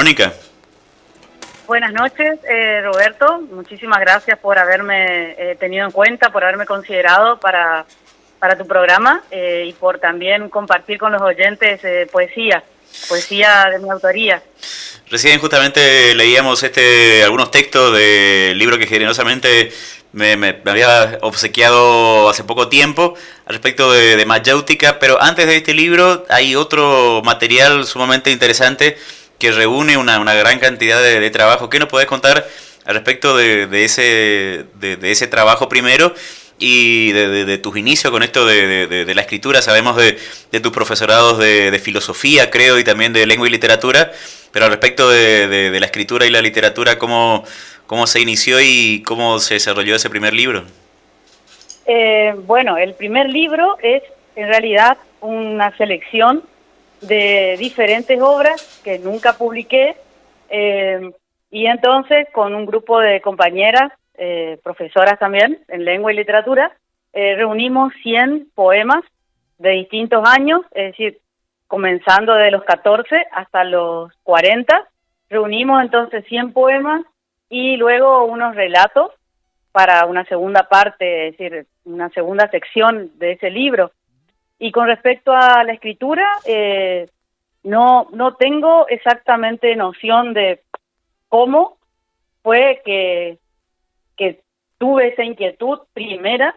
Verónica. Buenas noches, Roberto. Muchísimas gracias por haberme tenido en cuenta, por haberme considerado para tu programa y por también compartir con los oyentes poesía de mi autoría. Recién justamente leíamos algunos textos del libro que generosamente me había obsequiado hace poco tiempo al respecto de mayéutica, pero antes de este libro hay otro material sumamente interesante que reúne una gran cantidad de trabajo. ¿Qué nos podés contar al respecto de ese trabajo primero y de tus inicios con esto de la escritura? Sabemos de tus profesorados de filosofía, creo, y también de lengua y literatura, pero al respecto de la escritura y la literatura, ¿cómo se inició y cómo se desarrolló ese primer libro? Bueno, el primer libro es en realidad una selección de diferentes obras que nunca publiqué, y entonces con un grupo de compañeras, profesoras también en lengua y literatura, reunimos 100 poemas de distintos años, es decir, comenzando de los 14 hasta los 40, reunimos entonces 100 poemas y luego unos relatos para una segunda parte, es decir, una segunda sección de ese libro. Y con respecto a la escritura, no tengo exactamente noción de cómo fue que tuve esa inquietud primera.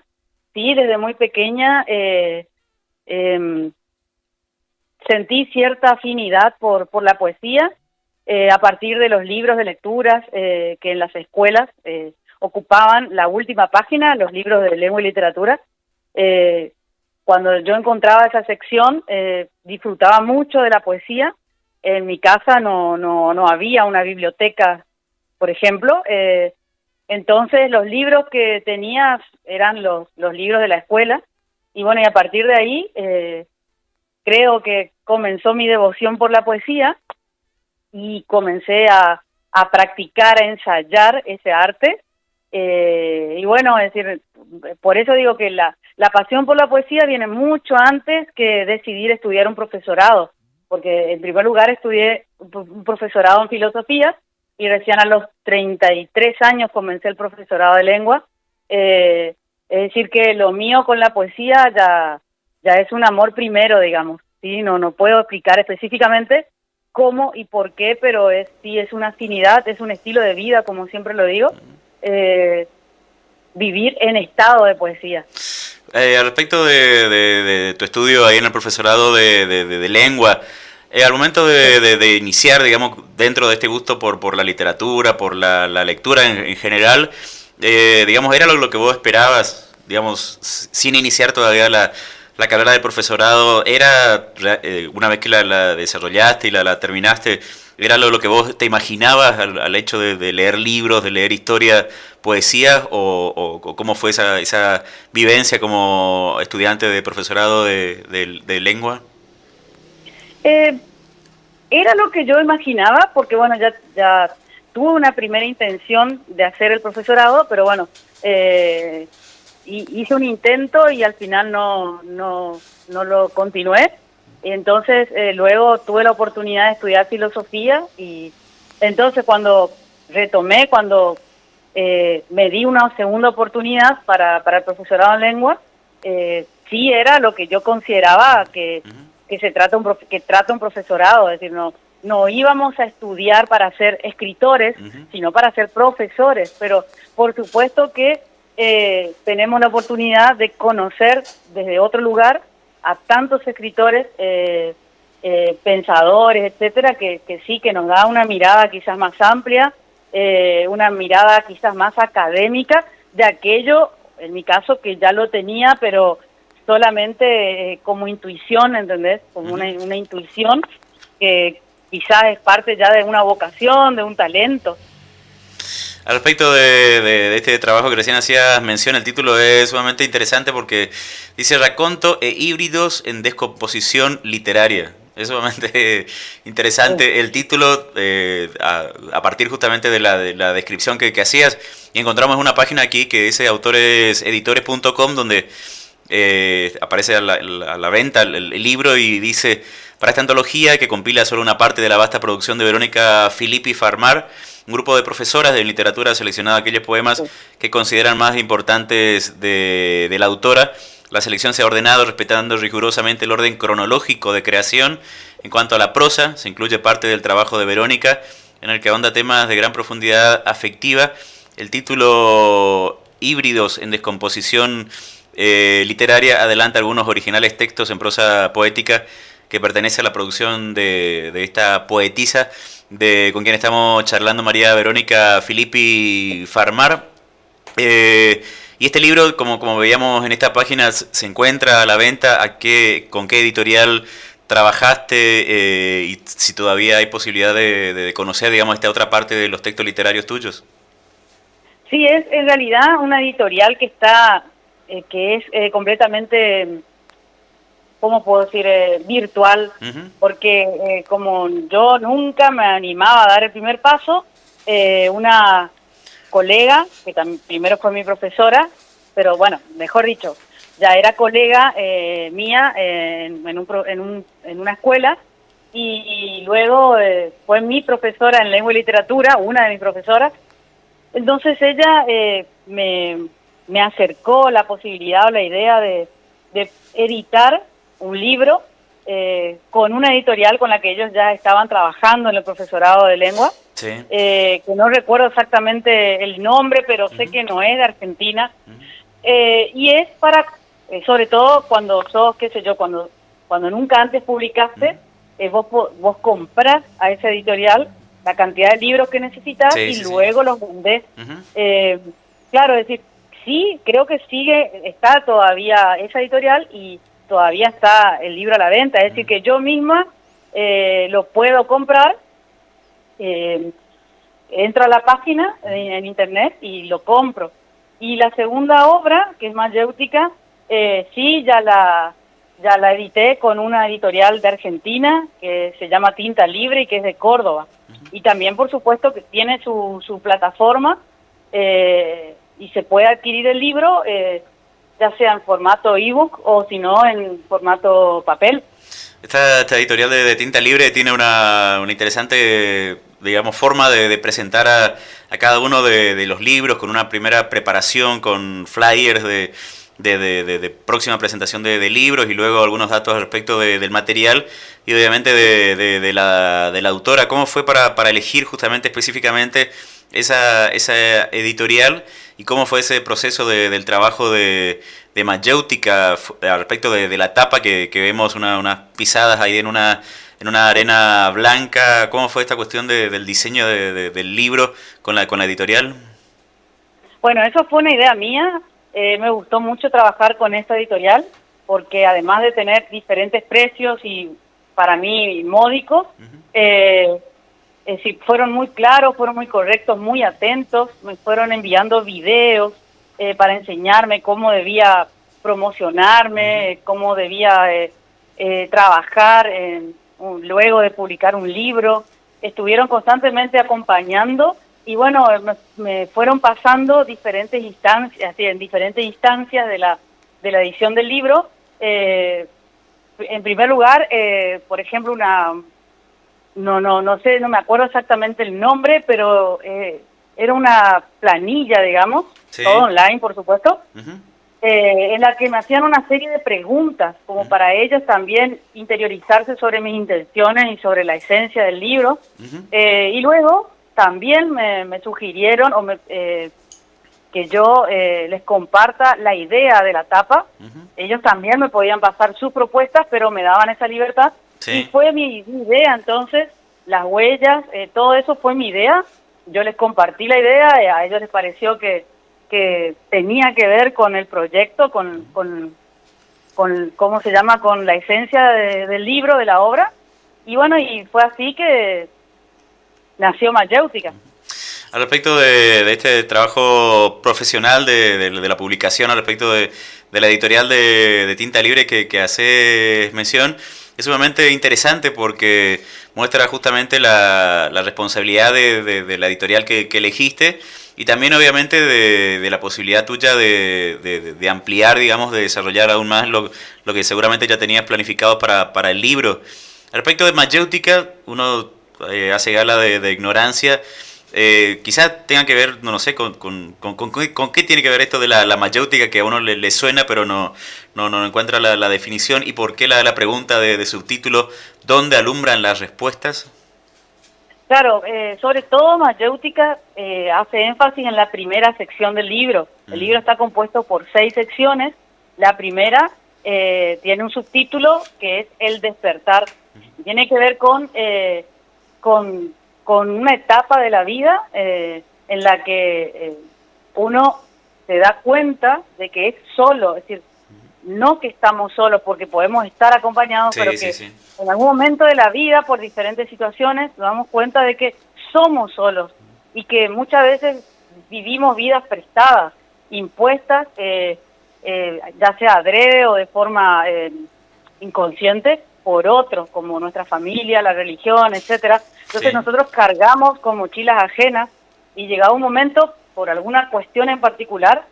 Sí, desde muy pequeña sentí cierta afinidad por la poesía, a partir de los libros de lecturas que en las escuelas ocupaban la última página, los libros de lengua y literatura. Cuando yo encontraba esa sección, disfrutaba mucho de la poesía. En mi casa no había una biblioteca, por ejemplo. Entonces los libros que tenía eran los libros de la escuela. Y bueno, y a partir de ahí creo que comenzó mi devoción por la poesía y comencé a practicar, a ensayar ese arte. Y bueno, es decir, por eso digo que la pasión por la poesía viene mucho antes que decidir estudiar un profesorado, porque en primer lugar estudié un profesorado en filosofía y recién a los 33 años comencé el profesorado de lengua. Es decir, que lo mío con la poesía ya es un amor primero, digamos, ¿sí? No puedo explicar específicamente cómo y por qué, pero sí es una afinidad, es un estilo de vida, como siempre lo digo. Vivir en estado de poesía. Al respecto de tu estudio ahí en el profesorado de lengua, al momento de iniciar, digamos, dentro de este gusto por la literatura, por la lectura en general, digamos, ¿era lo que vos esperabas, digamos, sin iniciar todavía la carrera de profesorado? ¿Era, una vez que la desarrollaste y la terminaste, era lo que vos te imaginabas al hecho de leer libros, de leer historia, poesía, o cómo fue esa vivencia como estudiante de profesorado de lengua? Era lo que yo imaginaba, porque bueno, ya tuve una primera intención de hacer el profesorado, pero bueno, hice un intento y al final no lo continué. Entonces luego tuve la oportunidad de estudiar filosofía y entonces cuando retomé, cuando me di una segunda oportunidad para el profesorado en lengua, sí era lo que yo consideraba que trata un profesorado, es decir, no íbamos a estudiar para ser escritores, sino para ser profesores, pero por supuesto que tenemos la oportunidad de conocer desde otro lugar a tantos escritores, pensadores, etcétera, que sí, que nos da una mirada quizás más amplia, una mirada quizás más académica de aquello, en mi caso, que ya lo tenía, pero solamente como intuición, ¿entendés? Como una intuición que quizás es parte ya de una vocación, de un talento. Al respecto de este trabajo que recién hacías mención, el título es sumamente interesante porque dice Raconto e híbridos en descomposición literaria. Es sumamente interesante el título, a partir justamente de la descripción que hacías. Y encontramos una página aquí que dice autoreseditores.com, donde aparece a la venta el libro y dice: para esta antología que compila solo una parte de la vasta producción de Verónica Filippi Farmar, un grupo de profesoras de literatura ha seleccionado aquellos poemas que consideran más importantes de la autora. La selección se ha ordenado respetando rigurosamente el orden cronológico de creación. En cuanto a la prosa, se incluye parte del trabajo de Verónica, en el que ahonda temas de gran profundidad afectiva. El título Híbridos en descomposición literaria adelanta algunos originales textos en prosa poética que pertenece a la producción de esta poetisa con quien estamos charlando, María Verónica Filippi Farmar. Y este libro, como veíamos en esta página, se encuentra a la venta. ¿Con qué editorial trabajaste y si todavía hay posibilidad de conocer, digamos, esta otra parte de los textos literarios tuyos? Sí, es en realidad una editorial que está, que es completamente, ¿cómo puedo decir?, virtual, porque como yo nunca me animaba a dar el primer paso, una colega, que primero fue mi profesora, pero bueno, mejor dicho, ya era colega mía en una escuela, y luego fue mi profesora en lengua y literatura, una de mis profesoras. Entonces ella me acercó la posibilidad o la idea de editar un libro con una editorial con la que ellos ya estaban trabajando en el profesorado de lengua, sí. Que no recuerdo exactamente el nombre, pero sé que no es de Argentina, y es para, sobre todo cuando sos, qué sé yo, cuando nunca antes publicaste, vos comprás a esa editorial la cantidad de libros que necesitas luego los vendés. Claro, es decir, sí, creo que está todavía esa editorial y todavía está el libro a la venta, es decir, que yo misma lo puedo comprar, entro a la página en internet y lo compro. Y la segunda obra, que es Mayéutica, sí, ya la edité con una editorial de Argentina que se llama Tinta Libre y que es de Córdoba. Y también, por supuesto, que tiene su plataforma y se puede adquirir el libro, ya sea en formato ebook o si no en formato papel. Esta editorial de Tinta Libre tiene una interesante, digamos, forma de presentar a cada uno de los libros con una primera preparación, con flyers de próxima presentación de libros y luego algunos datos al respecto del material y obviamente de la autora. ¿Cómo fue para elegir justamente específicamente esa editorial y cómo fue ese proceso del trabajo de Mayéutica al respecto de la tapa que vemos unas pisadas ahí en una arena blanca? ¿Cómo fue esta cuestión del diseño del libro con la editorial? Bueno, eso fue una idea mía. Me gustó mucho trabajar con esta editorial porque además de tener diferentes precios y para mí módicos, sí, fueron muy claros, fueron muy correctos, muy atentos, me fueron enviando videos para enseñarme cómo debía promocionarme, cómo debía trabajar luego de publicar un libro. Estuvieron constantemente acompañando y bueno, me fueron pasando diferentes instancias, en diferentes instancias de la edición del libro. En primer lugar, por ejemplo, no sé, no me acuerdo exactamente el nombre, pero era una planilla, digamos, todo online, por supuesto, en la que me hacían una serie de preguntas, como para ellos también interiorizarse sobre mis intenciones y sobre la esencia del libro. Y luego también me sugirieron que yo les comparta la idea de la tapa. Ellos también me podían pasar sus propuestas, pero me daban esa libertad. Y fue mi idea, entonces, las huellas, todo eso fue mi idea. Yo les compartí la idea, a ellos les pareció que tenía que ver con el proyecto, con ¿cómo se llama?, con la esencia del libro, de la obra. Y bueno, y fue así que nació Mayéutica. Al respecto de este trabajo profesional de la publicación, al respecto de la editorial de Tinta Libre que haces mención, es sumamente interesante porque muestra justamente la responsabilidad de la editorial que elegiste y también obviamente de la posibilidad tuya de ampliar, digamos, de desarrollar aún más lo que seguramente ya tenías planificado para el libro. Respecto de mayéutica, uno hace gala de ignorancia. Quizás tenga que ver, no sé, con qué tiene que ver esto de la mayéutica, que a uno le suena, pero no encuentra la definición, y por qué la pregunta de subtítulo, ¿dónde alumbran las respuestas? Claro, sobre todo mayéutica hace énfasis en la primera sección del libro. El libro está compuesto por 6 secciones. La primera tiene un subtítulo que es El despertar. Tiene que ver con una etapa de la vida en la que uno se da cuenta de que es solo, es decir, no que estamos solos porque podemos estar acompañados, pero que en algún momento de la vida, por diferentes situaciones, nos damos cuenta de que somos solos y que muchas veces vivimos vidas prestadas, impuestas, ya sea adrede o de forma inconsciente, por otros, como nuestra familia, la religión, etcétera. Entonces nosotros cargamos con mochilas ajenas y llegado un momento, por alguna cuestión en particular,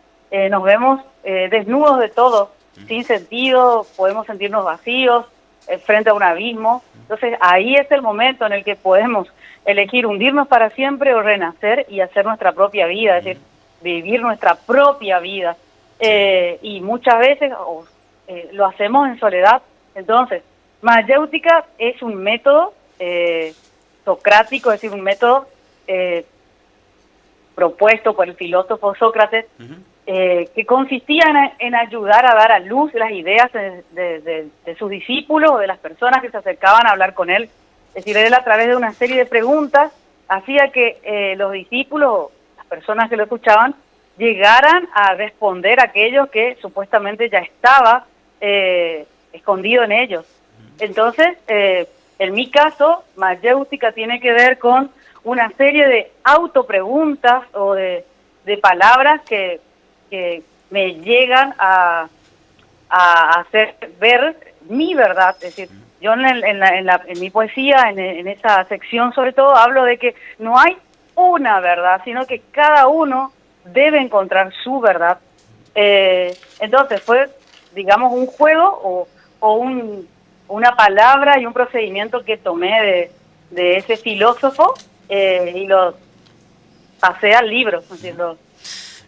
nos vemos desnudos de todo, sin sentido, podemos sentirnos vacíos, frente a un abismo. Entonces ahí es el momento en el que podemos elegir hundirnos para siempre o renacer y hacer nuestra propia vida, es decir, vivir nuestra propia vida. Y muchas veces lo hacemos en soledad. Entonces, mayéutica es un método socrático, es decir, un método propuesto por el filósofo Sócrates, que consistía en ayudar a dar a luz las ideas de sus discípulos o de las personas que se acercaban a hablar con él. Es decir, él a través de una serie de preguntas hacía que los discípulos, las personas que lo escuchaban, llegaran a responder a aquello que supuestamente ya estaba escondido en ellos. Entonces, en mi caso, mayéutica tiene que ver con una serie de autopreguntas o de palabras que me llegan a hacer ver mi verdad. Es decir, yo en mi poesía, en esa sección sobre todo, hablo de que no hay una verdad, sino que cada uno debe encontrar su verdad. Entonces fue, digamos, un juego o una palabra y un procedimiento que tomé de ese filósofo y lo pasé al libro, es decir,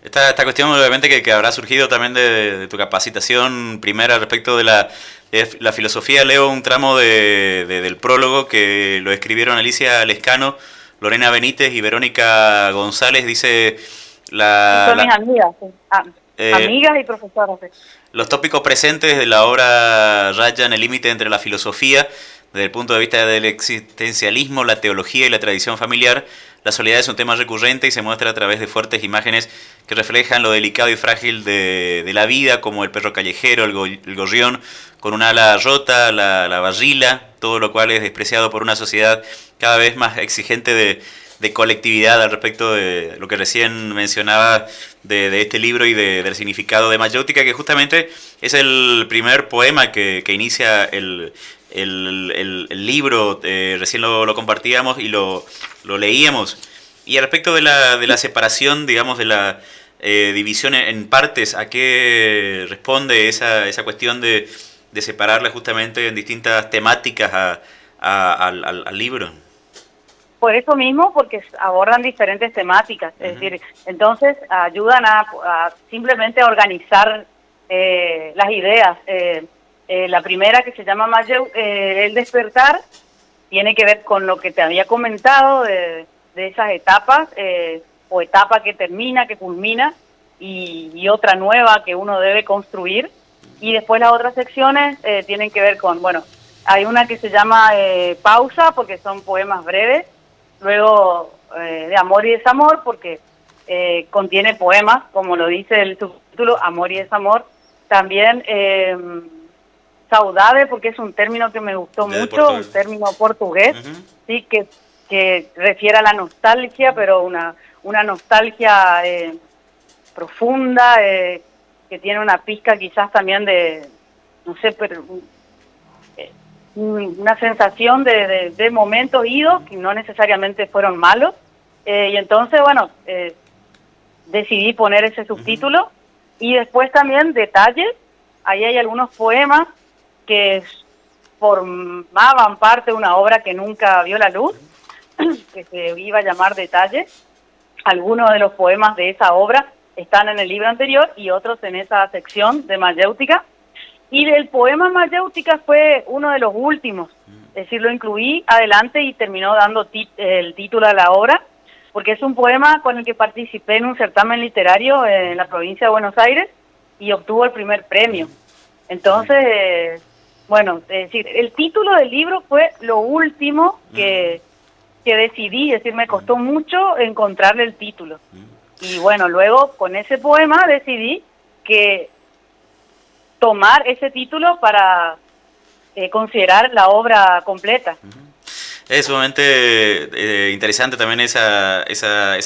Esta cuestión obviamente que habrá surgido también de tu capacitación primera respecto de la filosofía. Leo un tramo del prólogo que lo escribieron Alicia Lescano, Lorena Benítez y Verónica González. Dice son mis amigas, amigas y profesoras. Los tópicos presentes de la obra rayan el límite entre la filosofía, desde el punto de vista del existencialismo, la teología y la tradición familiar. La soledad es un tema recurrente y se muestra a través de fuertes imágenes que reflejan lo delicado y frágil de la vida, como el perro callejero, el gorrión con un ala rota, la barrila, todo lo cual es despreciado por una sociedad cada vez más exigente de colectividad al respecto de lo que recién mencionaba de este libro y del significado de mayéutica, que justamente es el primer poema que inicia el libro. Recién lo compartíamos y lo leíamos. Y al respecto de la separación, digamos, de la división en partes, ¿a qué responde esa cuestión de separarla justamente en distintas temáticas al libro? Por eso mismo, porque abordan diferentes temáticas, es decir, entonces ayudan a simplemente a organizar las ideas. La primera, que se llama El despertar, tiene que ver con lo que te había comentado de esas etapas, o etapa que termina, que culmina, y otra nueva que uno debe construir. Y después las otras secciones tienen que ver con, bueno, hay una que se llama Pausa, porque son poemas breves. Luego de Amor y Desamor, porque contiene poemas, como lo dice el subtítulo, Amor y Desamor. También Saudade, porque es un término que me gustó mucho, un término portugués, sí, que refiere a la nostalgia, pero una nostalgia profunda, que tiene una pizca quizás también de, no sé, pero una sensación de momentos idos que no necesariamente fueron malos, y entonces, bueno, decidí poner ese subtítulo. Y después también detalles. Ahí hay algunos poemas que formaban parte de una obra que nunca vio la luz, que se iba a llamar Detalle. Algunos de los poemas de esa obra están en el libro anterior y otros en esa sección de mayéutica. Y el poema mayéutica fue uno de los últimos, es decir, lo incluí adelante y terminó dando el título a la obra, porque es un poema con el que participé en un certamen literario en la provincia de Buenos Aires y obtuvo el primer premio. Entonces, bueno, es decir, el título del libro fue lo último que decidí, es decir, me costó mucho encontrarle el título. Y bueno, luego con ese poema decidí que tomar ese título para considerar la obra completa. Es sumamente interesante también esa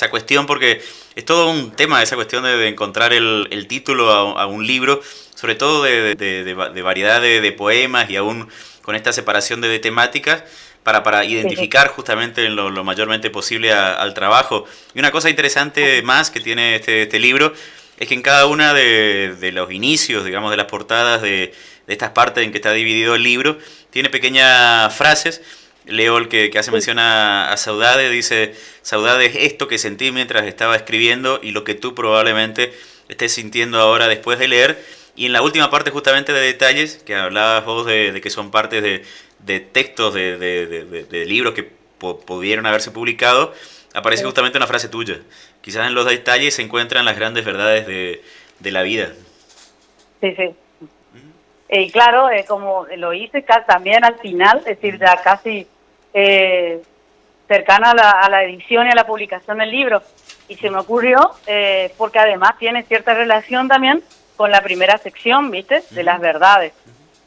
cuestión, porque es todo un tema esa cuestión de encontrar el título a un libro, sobre todo de variedad de poemas y aún con esta separación de temáticas, para identificar justamente lo mayormente posible al trabajo. Y una cosa interesante más que tiene este libro es que en cada una de los inicios, digamos, de las portadas de estas partes en que está dividido el libro, tiene pequeñas frases. Leo el que hace mención a Saudade, dice: Saudade es esto que sentí mientras estaba escribiendo y lo que tú probablemente estés sintiendo ahora después de leer. Y en la última parte justamente de Detalles, que hablabas vos de que son partes de textos de libros que pudieron haberse publicado, aparece justamente una frase tuya. Quizás en los detalles se encuentran las grandes verdades de la vida. Sí, sí. Y claro, como lo hice también al final, es decir, ya casi cercana a la edición y a la publicación del libro. Y se me ocurrió, porque además tiene cierta relación también con la primera sección, ¿viste? De las verdades,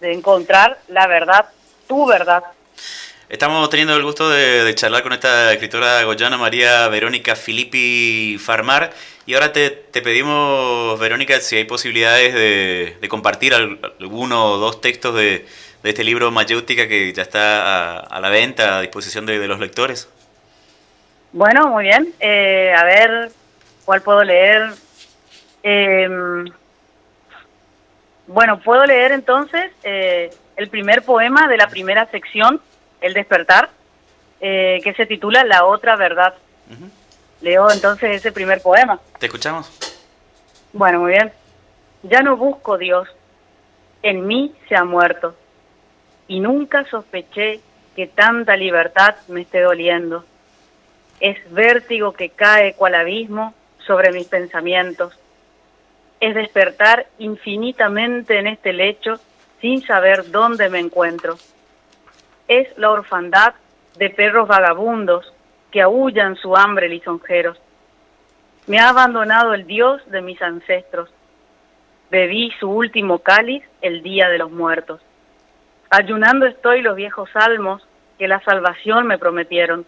de encontrar la verdad, tu verdad. Estamos teniendo el gusto de charlar con esta escritora goyana, María Verónica Filippi Farmar, y ahora te pedimos, Verónica, si hay posibilidades de compartir alguno o dos textos de este libro Mayéutica que ya está a la venta, a disposición de los lectores. Bueno, muy bien. A ver, ¿cuál puedo leer? Bueno, puedo leer entonces el primer poema de la primera sección, El despertar, que se titula La otra verdad. Leo entonces ese primer poema. ¿Te escuchamos? Bueno, muy bien. Ya no busco Dios, en mí se ha muerto, y nunca sospeché que tanta libertad me esté doliendo. Es vértigo que cae cual abismo sobre mis pensamientos. Es despertar infinitamente en este lecho sin saber dónde me encuentro. Es la orfandad de perros vagabundos que aúllan su hambre lisonjeros. Me ha abandonado el Dios de mis ancestros. Bebí su último cáliz el día de los muertos. Ayunando estoy los viejos salmos que la salvación me prometieron.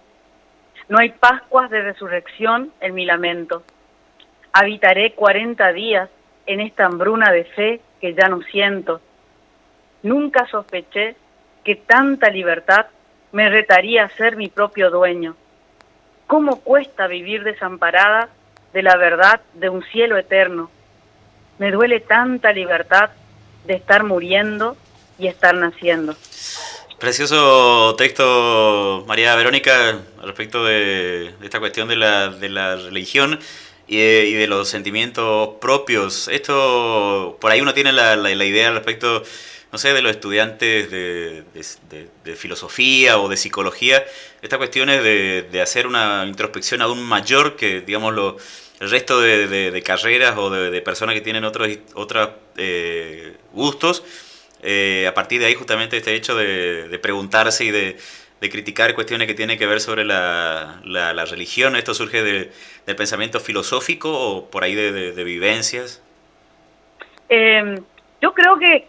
No hay pascuas de resurrección en mi lamento. Habitaré 40 días en esta hambruna de fe que ya no siento. Nunca sospeché que tanta libertad me retaría a ser mi propio dueño. ¿Cómo cuesta vivir desamparada de la verdad de un cielo eterno? Me duele tanta libertad de estar muriendo y estar naciendo. Precioso texto, María Verónica, al respecto de esta cuestión de la religión y de los sentimientos propios. Esto, por ahí uno tiene la idea al respecto, no sé, de los estudiantes de filosofía o de psicología, estas cuestiones de hacer una introspección aún mayor que, digamos, el resto de carreras o de personas que tienen otros gustos. A partir de ahí justamente este hecho de preguntarse y de criticar cuestiones que tienen que ver sobre la religión. ¿Esto surge del pensamiento filosófico o por ahí de vivencias? Yo creo que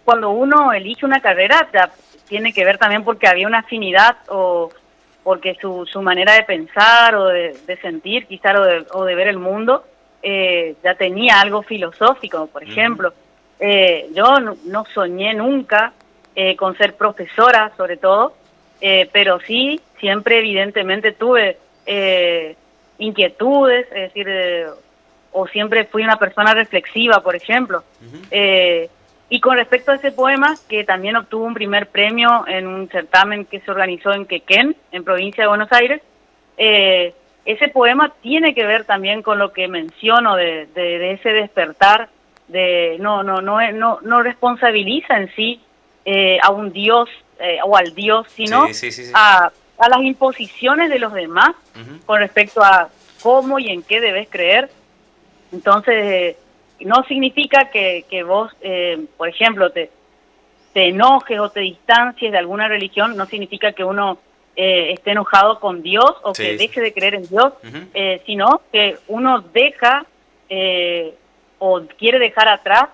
cuando uno elige una carrera ya tiene que ver también porque había una afinidad o porque su manera de pensar o de sentir quizás o de ver el mundo ya tenía algo filosófico, por ejemplo. Yo no soñé nunca con ser profesora, sobre todo, pero sí, siempre evidentemente tuve inquietudes, es decir, o siempre fui una persona reflexiva, por ejemplo. Y con respecto a ese poema, que también obtuvo un primer premio en un certamen que se organizó en Quequén, en provincia de Buenos Aires, ese poema tiene que ver también con lo que menciono de ese despertar, de no responsabiliza en sí a un Dios o al Dios, sino a las imposiciones de los demás con respecto a cómo y en qué debes creer. Entonces, no significa que vos, por ejemplo, te enojes o te distancies de alguna religión, no significa que uno esté enojado con Dios o que deje de creer en Dios, sino que uno deja o quiere dejar atrás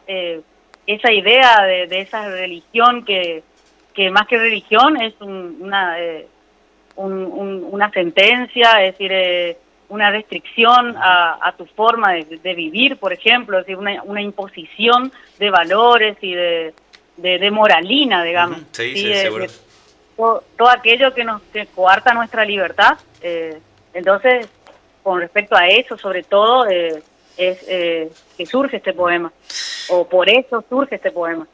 esa idea de esa religión que más que religión es una sentencia, es decir, una restricción a tu forma de vivir, por ejemplo, es decir, una imposición de valores y de moralina, digamos. Seguro. Todo aquello que coarta nuestra libertad. Entonces, con respecto a eso, sobre todo, es que surge este poema, o por eso surge este poema.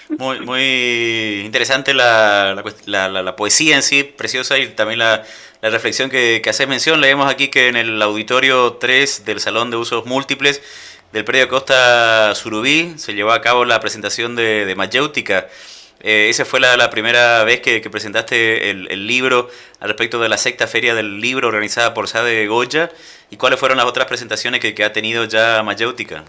Muy interesante la poesía en sí, preciosa, y también la reflexión que haces mención. Leemos aquí que en el auditorio 3 del Salón de Usos Múltiples del predio Costa Surubí se llevó a cabo la presentación de Mayéutica. Esa fue la primera vez que presentaste el libro al respecto de la sexta feria del libro organizada por Sade Goya. ¿Y cuáles fueron las otras presentaciones que ha tenido ya Mayéutica?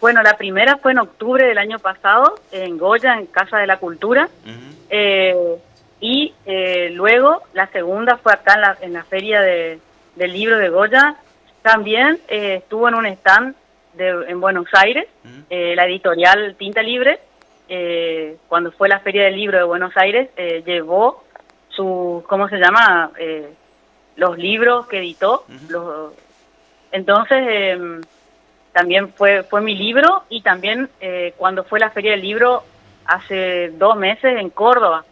Bueno, la primera fue en octubre del año pasado, en Goya, en Casa de la Cultura. Y luego la segunda fue acá en la feria del libro de Goya. También estuvo en un stand en Buenos Aires, la editorial Tinta Libre. Cuando fue la feria del libro de Buenos Aires, llevó ¿cómo se llama? Los libros que editó. Entonces, también fue mi libro, y también cuando fue la feria del libro hace 2 meses en Córdoba,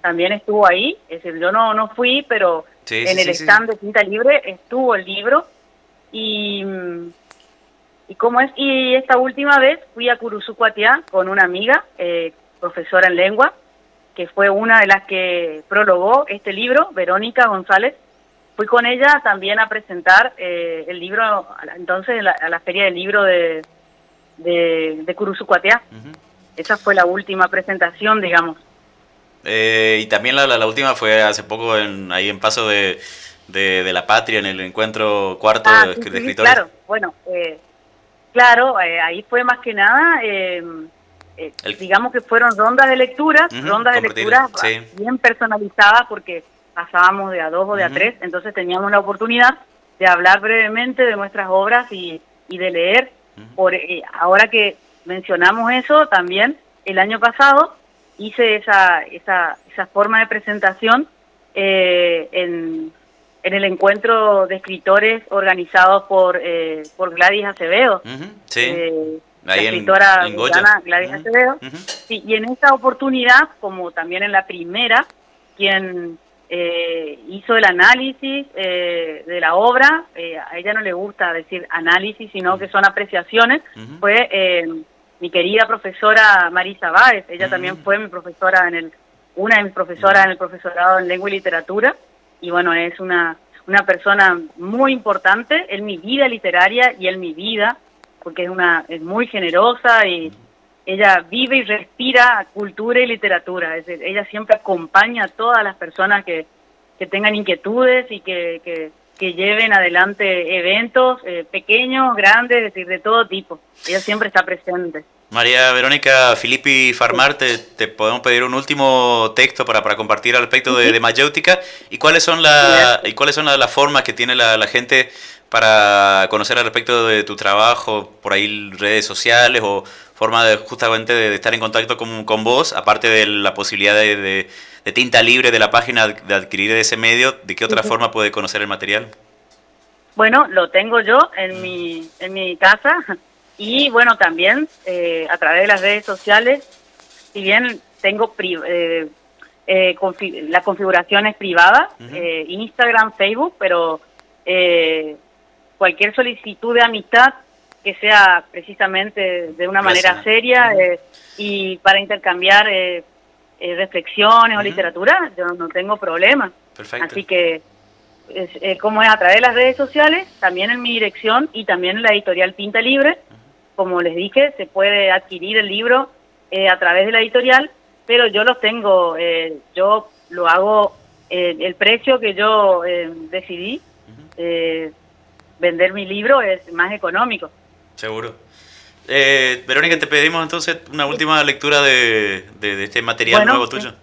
también estuvo ahí. Es decir, yo no fui, pero en el stand de Tinta Libre estuvo el libro. Y esta última vez fui a Curuzucuatiá con una amiga, profesora en lengua, que fue una de las que prologó este libro, Verónica González. Fui con ella también a presentar el libro, entonces a la feria del libro de Curuzucuatiá. Esa fue la última presentación, digamos. Y también la última fue hace poco ahí en Paso de la Patria, en el encuentro cuarto de escritores. Claro, bueno, ahí fue más que nada, digamos que fueron rondas de lecturas, bien personalizadas, porque pasábamos de a 2 o de a 3, entonces teníamos la oportunidad de hablar brevemente de nuestras obras y de leer. Ahora que mencionamos eso, también el año pasado hice esa forma de presentación en el encuentro de escritores organizado por Gladys Acevedo, la escritora en Goya. Gladys Acevedo. Sí, y en esa oportunidad, como también en la primera, quien hizo el análisis de la obra, a ella no le gusta decir análisis, sino que son apreciaciones, fue mi querida profesora Marisa Báez. Ella también fue mi profesora una de mis profesoras en el profesorado en Lengua y Literatura, y bueno, es una persona muy importante en mi vida literaria y en mi vida, porque es muy generosa, y ella vive y respira cultura y literatura. Es decir, ella siempre acompaña a todas las personas que tengan inquietudes y que lleven adelante eventos pequeños, grandes, es decir, de todo tipo. Ella siempre está presente. María Verónica Filippi Farmar, te podemos pedir un último texto para compartir al respecto de Mayéutica. ¿Y cuáles son las formas que tiene la gente para conocer al respecto de tu trabajo? Por ahí redes sociales o forma justamente de estar en contacto con vos, aparte de la posibilidad de Tinta Libre, de la página, de adquirir ese medio. ¿De qué otra forma puede conocer el material? Bueno, lo tengo yo en mi casa. Y bueno, también a través de las redes sociales, si bien tengo la configuración es privada, Instagram, Facebook, pero cualquier solicitud de amistad que sea precisamente de una manera seria y para intercambiar reflexiones o literatura, yo no tengo problema. Perfecto. Así que, como es a través de las redes sociales, también en mi dirección y también en la editorial Tinta Libre, como les dije, se puede adquirir el libro a través de la editorial, pero yo los tengo, yo lo hago, el precio que yo decidí vender mi libro es más económico. Seguro. Verónica, te pedimos entonces una última lectura de este material nuevo tuyo.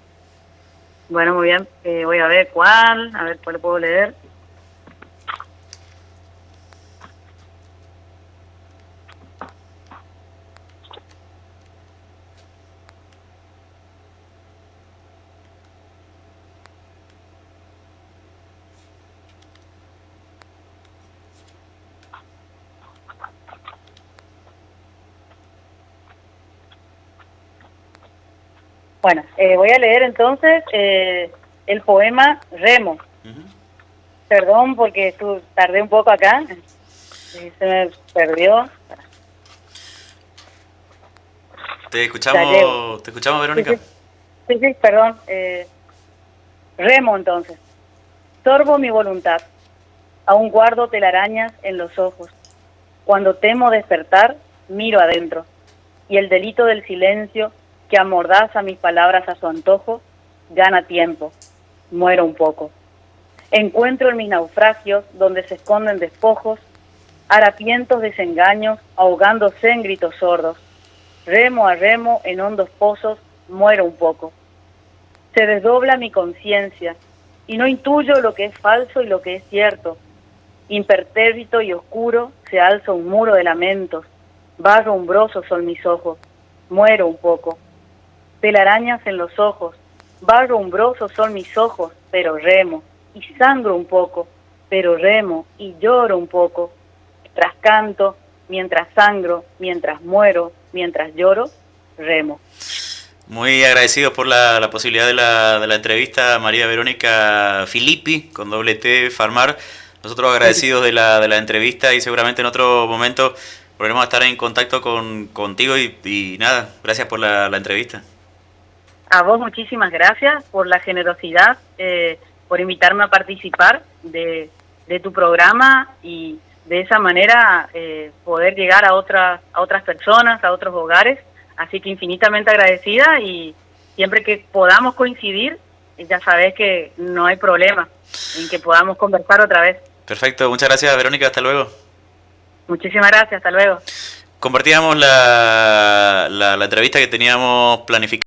Bueno, muy bien. Voy a ver cuál le puedo leer. Bueno, voy a leer entonces el poema Remo. Perdón porque tardé un poco acá, se me perdió. Te escuchamos, Verónica. Sí, perdón. Remo entonces. Sorbo mi voluntad, aún guardo telarañas en los ojos. Cuando temo despertar, miro adentro, y el delito del silencio que amordaza mis palabras a su antojo, gana tiempo, muero un poco. Encuentro en mis naufragios, donde se esconden despojos, harapientos desengaños, ahogándose en gritos sordos. Remo a remo, en hondos pozos, muero un poco. Se desdobla mi conciencia, y no intuyo lo que es falso y lo que es cierto. Impertérrito y oscuro, se alza un muro de lamentos, barro umbroso son mis ojos, muero un poco. Telarañas en los ojos, barro umbroso son mis ojos, pero remo, y sangro un poco, pero remo, y lloro un poco. Mientras canto, mientras sangro, mientras muero, mientras lloro, remo. Muy agradecidos por la posibilidad de la entrevista, María Verónica Filippi, con doble T, Farmar. Nosotros agradecidos de la entrevista y seguramente en otro momento volveremos a estar en contacto contigo y nada, gracias por la entrevista. A vos muchísimas gracias por la generosidad, por invitarme a participar de tu programa y de esa manera poder llegar a otras personas, a otros hogares. Así que infinitamente agradecida y siempre que podamos coincidir, ya sabés que no hay problema en que podamos conversar otra vez. Perfecto, muchas gracias Verónica, hasta luego. Muchísimas gracias, hasta luego. Compartíamos la entrevista que teníamos planificada.